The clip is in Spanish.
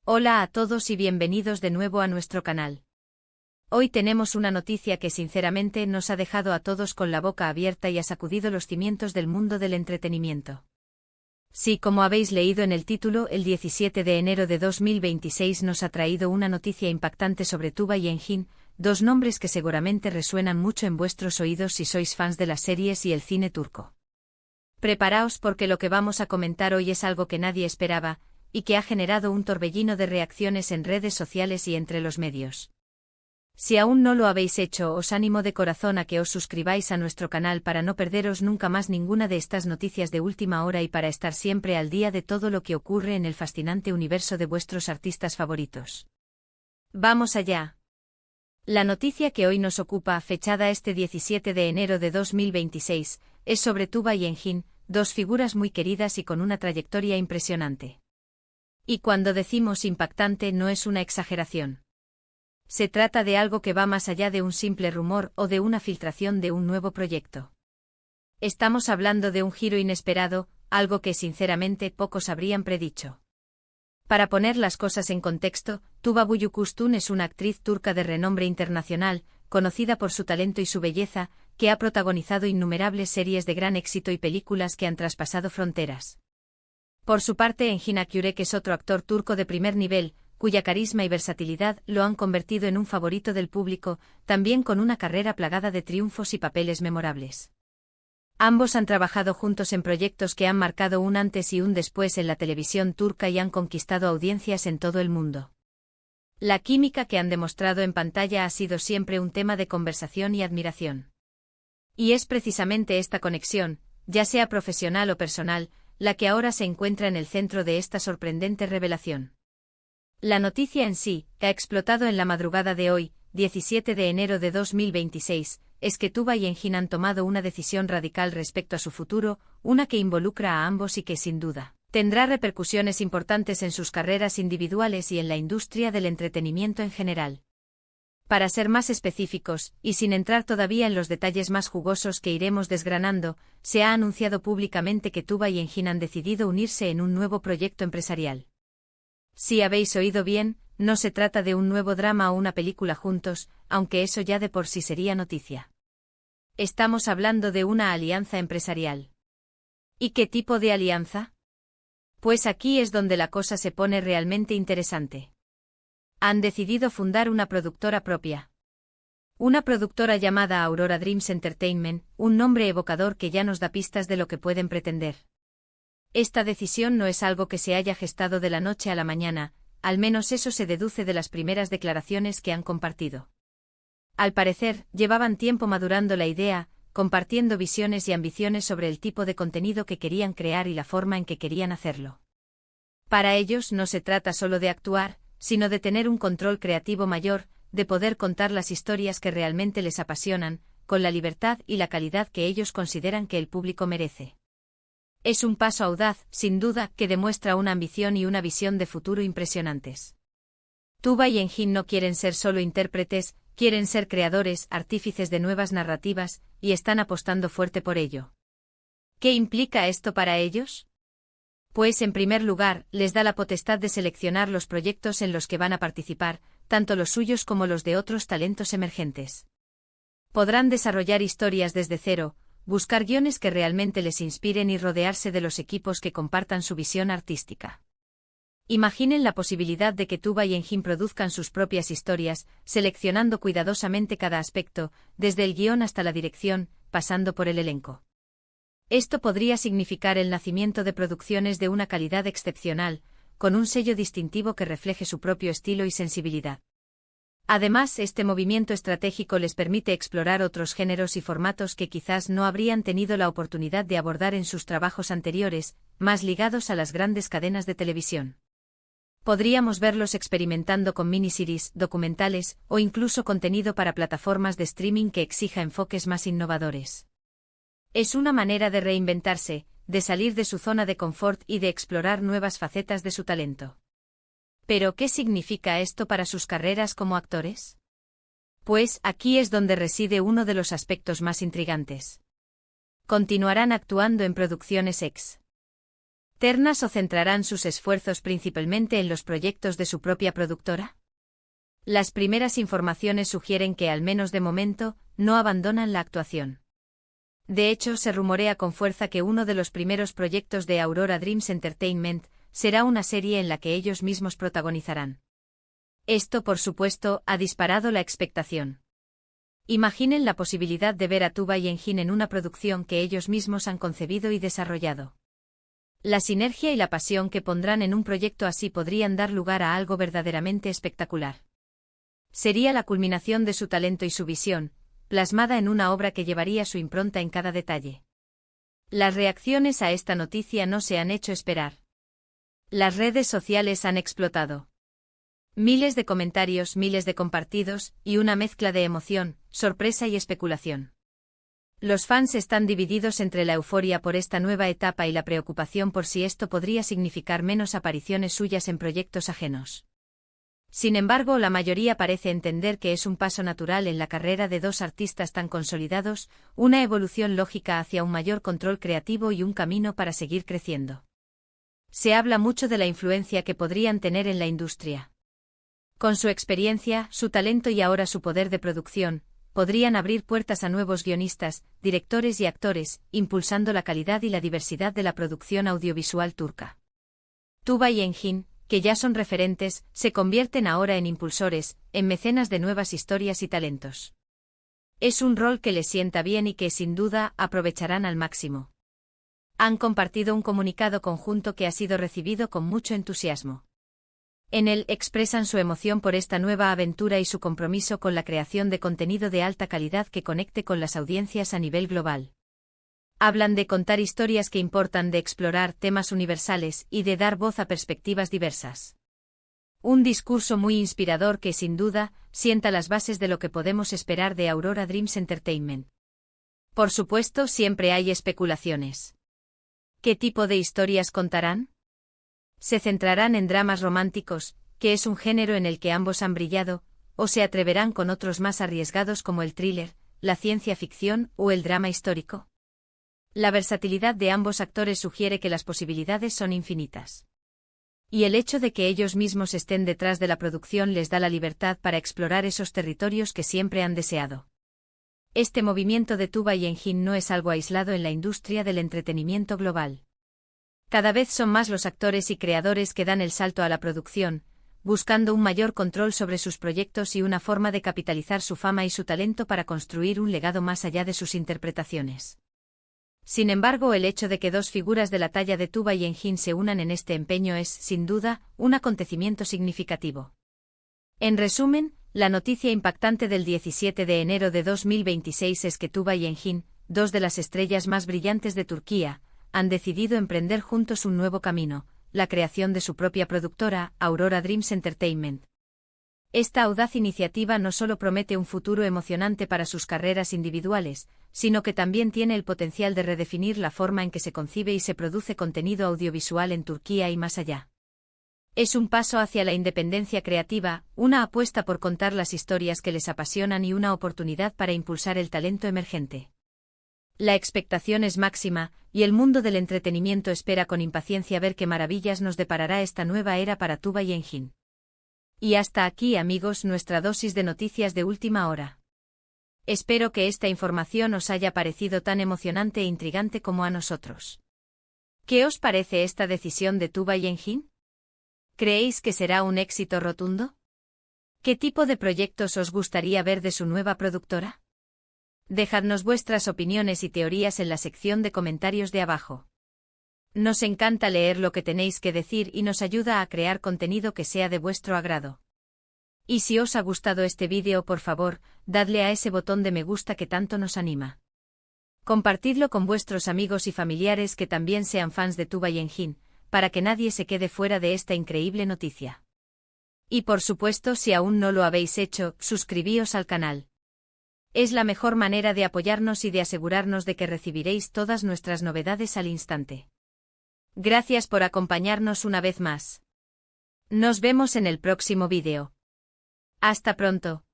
Hola a todos y bienvenidos de nuevo a nuestro canal. Hoy tenemos una noticia que sinceramente nos ha dejado a todos con la boca abierta y ha sacudido los cimientos del mundo del entretenimiento. Sí, como habéis leído en el título, el 17 de enero de 2026 nos ha traído una noticia impactante sobre Tuba y Engin, dos nombres que seguramente resuenan mucho en vuestros oídos si sois fans de las series y el cine turco. Preparaos porque lo que vamos a comentar hoy es algo que nadie esperaba, y que ha generado un torbellino de reacciones en redes sociales y entre los medios. Si aún no lo habéis hecho, os animo de corazón a que os suscribáis a nuestro canal para no perderos nunca más ninguna de estas noticias de última hora y para estar siempre al día de todo lo que ocurre en el fascinante universo de vuestros artistas favoritos. ¡Vamos allá! La noticia que hoy nos ocupa, fechada este 17 de enero de 2026, es sobre Tuba y Engin, dos figuras muy queridas y con una trayectoria impresionante. Y cuando decimos impactante no es una exageración. Se trata de algo que va más allá de un simple rumor o de una filtración de un nuevo proyecto. Estamos hablando de un giro inesperado, algo que sinceramente pocos habrían predicho. Para poner las cosas en contexto, Tuba Büyüküstün es una actriz turca de renombre internacional, conocida por su talento y su belleza, que ha protagonizado innumerables series de gran éxito y películas que han traspasado fronteras. Por su parte, Engin Akyürek es otro actor turco de primer nivel, cuya carisma y versatilidad lo han convertido en un favorito del público, también con una carrera plagada de triunfos y papeles memorables. Ambos han trabajado juntos en proyectos que han marcado un antes y un después en la televisión turca y han conquistado audiencias en todo el mundo. La química que han demostrado en pantalla ha sido siempre un tema de conversación y admiración. Y es precisamente esta conexión, ya sea profesional o personal, la que ahora se encuentra en el centro de esta sorprendente revelación. La noticia en sí, que ha explotado en la madrugada de hoy, 17 de enero de 2026, es que Tuba y Engin han tomado una decisión radical respecto a su futuro, una que involucra a ambos y que sin duda tendrá repercusiones importantes en sus carreras individuales y en la industria del entretenimiento en general. Para ser más específicos, y sin entrar todavía en los detalles más jugosos que iremos desgranando, se ha anunciado públicamente que Tuba y Engin han decidido unirse en un nuevo proyecto empresarial. Si habéis oído bien, no se trata de un nuevo drama o una película juntos, aunque eso ya de por sí sería noticia. Estamos hablando de una alianza empresarial. ¿Y qué tipo de alianza? Pues aquí es donde la cosa se pone realmente interesante. Han decidido fundar una productora propia. Una productora llamada Aurora Dreams Entertainment, un nombre evocador que ya nos da pistas de lo que pueden pretender. Esta decisión no es algo que se haya gestado de la noche a la mañana, al menos eso se deduce de las primeras declaraciones que han compartido. Al parecer, llevaban tiempo madurando la idea, compartiendo visiones y ambiciones sobre el tipo de contenido que querían crear y la forma en que querían hacerlo. Para ellos no se trata solo de actuar, sino de tener un control creativo mayor, de poder contar las historias que realmente les apasionan, con la libertad y la calidad que ellos consideran que el público merece. Es un paso audaz, sin duda, que demuestra una ambición y una visión de futuro impresionantes. Tuba y Engin no quieren ser solo intérpretes, quieren ser creadores, artífices de nuevas narrativas, y están apostando fuerte por ello. ¿Qué implica esto para ellos? Pues en primer lugar, les da la potestad de seleccionar los proyectos en los que van a participar, tanto los suyos como los de otros talentos emergentes. Podrán desarrollar historias desde cero, buscar guiones que realmente les inspiren y rodearse de los equipos que compartan su visión artística. Imaginen la posibilidad de que Tuba y Engin produzcan sus propias historias, seleccionando cuidadosamente cada aspecto, desde el guión hasta la dirección, pasando por el elenco. Esto podría significar el nacimiento de producciones de una calidad excepcional, con un sello distintivo que refleje su propio estilo y sensibilidad. Además, este movimiento estratégico les permite explorar otros géneros y formatos que quizás no habrían tenido la oportunidad de abordar en sus trabajos anteriores, más ligados a las grandes cadenas de televisión. Podríamos verlos experimentando con miniseries, documentales, o incluso contenido para plataformas de streaming que exija enfoques más innovadores. Es una manera de reinventarse, de salir de su zona de confort y de explorar nuevas facetas de su talento. ¿Pero qué significa esto para sus carreras como actores? Pues aquí es donde reside uno de los aspectos más intrigantes. Continuarán actuando en producciones ex ¿Ternas o centrarán sus esfuerzos principalmente en los proyectos de su propia productora? Las primeras informaciones sugieren que, al menos de momento, no abandonan la actuación. De hecho, se rumorea con fuerza que uno de los primeros proyectos de Aurora Dreams Entertainment será una serie en la que ellos mismos protagonizarán. Esto, por supuesto, ha disparado la expectación. Imaginen la posibilidad de ver a Tuba y Engin en una producción que ellos mismos han concebido y desarrollado. La sinergia y la pasión que pondrán en un proyecto así podrían dar lugar a algo verdaderamente espectacular. Sería la culminación de su talento y su visión, plasmada en una obra que llevaría su impronta en cada detalle. Las reacciones a esta noticia no se han hecho esperar. Las redes sociales han explotado. Miles de comentarios, miles de compartidos, y una mezcla de emoción, sorpresa y especulación. Los fans están divididos entre la euforia por esta nueva etapa y la preocupación por si esto podría significar menos apariciones suyas en proyectos ajenos. Sin embargo, la mayoría parece entender que es un paso natural en la carrera de dos artistas tan consolidados, una evolución lógica hacia un mayor control creativo y un camino para seguir creciendo. Se habla mucho de la influencia que podrían tener en la industria. Con su experiencia, su talento y ahora su poder de producción, podrían abrir puertas a nuevos guionistas, directores y actores, impulsando la calidad y la diversidad de la producción audiovisual turca. Tuba y Engin, que ya son referentes, se convierten ahora en impulsores, en mecenas de nuevas historias y talentos. Es un rol que les sienta bien y que, sin duda, aprovecharán al máximo. Han compartido un comunicado conjunto que ha sido recibido con mucho entusiasmo. En él expresan su emoción por esta nueva aventura y su compromiso con la creación de contenido de alta calidad que conecte con las audiencias a nivel global. Hablan de contar historias que importan, de explorar temas universales y de dar voz a perspectivas diversas. Un discurso muy inspirador que, sin duda, sienta las bases de lo que podemos esperar de Aurora Dreams Entertainment. Por supuesto, siempre hay especulaciones. ¿Qué tipo de historias contarán? ¿Se centrarán en dramas románticos, que es un género en el que ambos han brillado, o se atreverán con otros más arriesgados como el thriller, la ciencia ficción o el drama histórico? La versatilidad de ambos actores sugiere que las posibilidades son infinitas. Y el hecho de que ellos mismos estén detrás de la producción les da la libertad para explorar esos territorios que siempre han deseado. Este movimiento de Tuba y Engin no es algo aislado en la industria del entretenimiento global. Cada vez son más los actores y creadores que dan el salto a la producción, buscando un mayor control sobre sus proyectos y una forma de capitalizar su fama y su talento para construir un legado más allá de sus interpretaciones. Sin embargo, el hecho de que dos figuras de la talla de Tuba y Engin se unan en este empeño es, sin duda, un acontecimiento significativo. En resumen, la noticia impactante del 17 de enero de 2026 es que Tuba y Engin, dos de las estrellas más brillantes de Turquía, han decidido emprender juntos un nuevo camino, la creación de su propia productora, Aurora Dreams Entertainment. Esta audaz iniciativa no solo promete un futuro emocionante para sus carreras individuales, sino que también tiene el potencial de redefinir la forma en que se concibe y se produce contenido audiovisual en Turquía y más allá. Es un paso hacia la independencia creativa, una apuesta por contar las historias que les apasionan y una oportunidad para impulsar el talento emergente. La expectación es máxima, y el mundo del entretenimiento espera con impaciencia ver qué maravillas nos deparará esta nueva era para Tuba y Engin. Y hasta aquí, amigos, nuestra dosis de noticias de última hora. Espero que esta información os haya parecido tan emocionante e intrigante como a nosotros. ¿Qué os parece esta decisión de Tuba y Engin? ¿Creéis que será un éxito rotundo? ¿Qué tipo de proyectos os gustaría ver de su nueva productora? Dejadnos vuestras opiniones y teorías en la sección de comentarios de abajo. Nos encanta leer lo que tenéis que decir y nos ayuda a crear contenido que sea de vuestro agrado. Y si os ha gustado este vídeo, por favor, dadle a ese botón de me gusta que tanto nos anima. Compartidlo con vuestros amigos y familiares que también sean fans de Tuba y Engin, para que nadie se quede fuera de esta increíble noticia. Y por supuesto, si aún no lo habéis hecho, suscribíos al canal. Es la mejor manera de apoyarnos y de asegurarnos de que recibiréis todas nuestras novedades al instante. Gracias por acompañarnos una vez más. Nos vemos en el próximo vídeo. Hasta pronto.